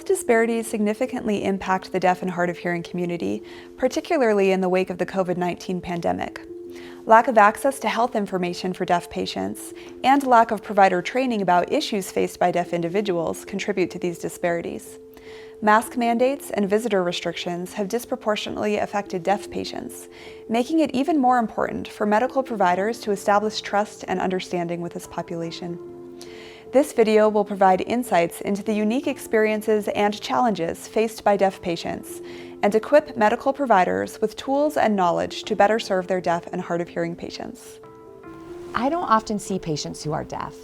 Health disparities significantly impact the deaf and hard of hearing community, particularly in the wake of the COVID-19 pandemic. Lack of access to health information for deaf patients and lack of provider training about issues faced by deaf individuals contribute to these disparities. Mask mandates and visitor restrictions have disproportionately affected deaf patients, making it even more important for medical providers to establish trust and understanding with this population. This video will provide insights into the unique experiences and challenges faced by deaf patients and equip medical providers with tools and knowledge to better serve their deaf and hard of hearing patients. I don't often see patients who are deaf.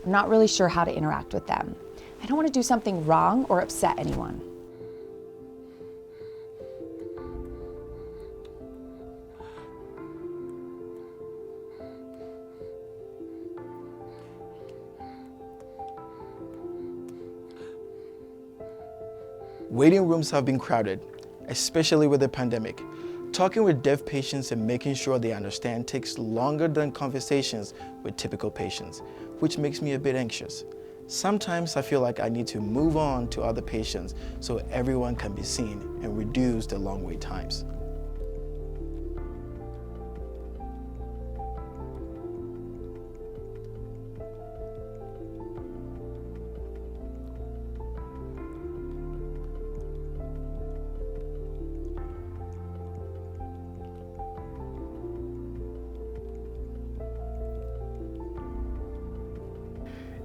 I'm not really sure how to interact with them. I don't want to do something wrong or upset anyone. Waiting rooms have been crowded, especially with the pandemic. Talking with deaf patients and making sure they understand takes longer than conversations with typical patients, which makes me a bit anxious. Sometimes I feel like I need to move on to other patients so everyone can be seen and reduce the long wait times.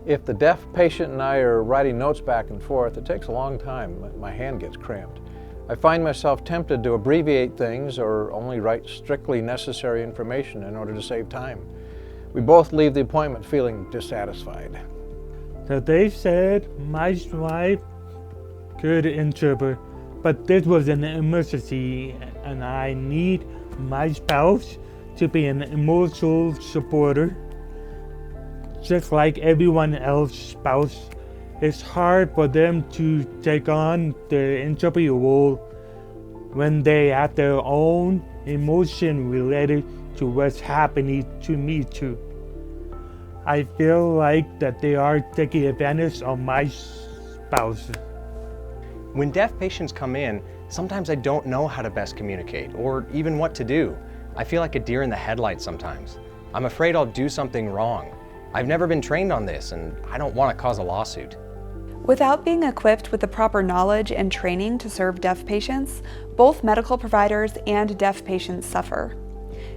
If the deaf patient and I are writing notes back and forth, it takes a long time. My hand gets cramped. I find myself tempted to abbreviate things or only write strictly necessary information in order to save time. We both leave the appointment feeling dissatisfied. So they said my wife could interpret, but this was an emergency and I need my spouse to be an emotional supporter. Just like everyone else's spouse, it's hard for them to take on the interpreter role when they have their own emotion related to what's happening to me too. I feel like that they are taking advantage of my spouse. When deaf patients come in, sometimes I don't know how to best communicate or even what to do. I feel like a deer in the headlights sometimes. I'm afraid I'll do something wrong. I've never been trained on this, and I don't want to cause a lawsuit. Without being equipped with the proper knowledge and training to serve deaf patients, both medical providers and deaf patients suffer.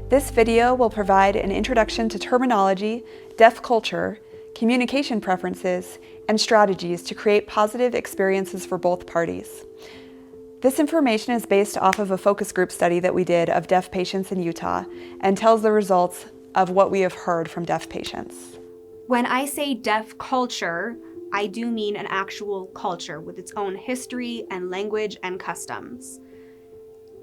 This video will provide an introduction to terminology, deaf culture, communication preferences, and strategies to create positive experiences for both parties. This information is based off of a focus group study that we did of deaf patients in Utah and tells the results of what we have heard from deaf patients. When I say deaf culture, I do mean an actual culture with its own history and language and customs.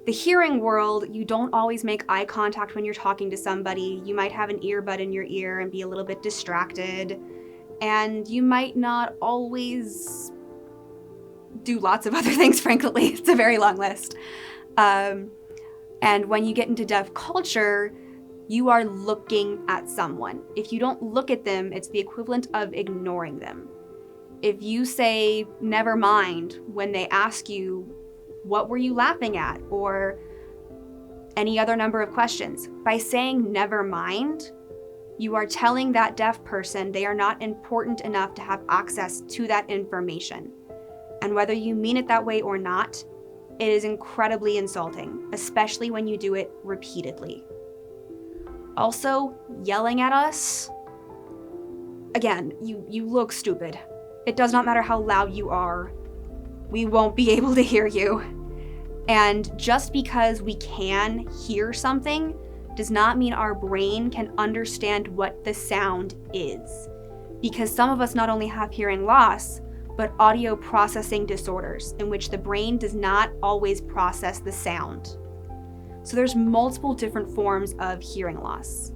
The hearing world, you don't always make eye contact when you're talking to somebody. You might have an earbud in your ear and be a little bit distracted. And you might not always do lots of other things, frankly. It's a very long list. And when you get into deaf culture, you are looking at someone. If you don't look at them, it's the equivalent of ignoring them. If you say, never mind, when they ask you, what were you laughing at? Or any other number of questions. By saying never mind, you are telling that deaf person they are not important enough to have access to that information. And whether you mean it that way or not, it is incredibly insulting, especially when you do it repeatedly. Also, yelling at us, again, you look stupid. It does not matter how loud you are, we won't be able to hear you. And just because we can hear something does not mean our brain can understand what the sound is. Because some of us not only have hearing loss, but audio processing disorders in which the brain does not always process the sound. So there's multiple different forms of hearing loss.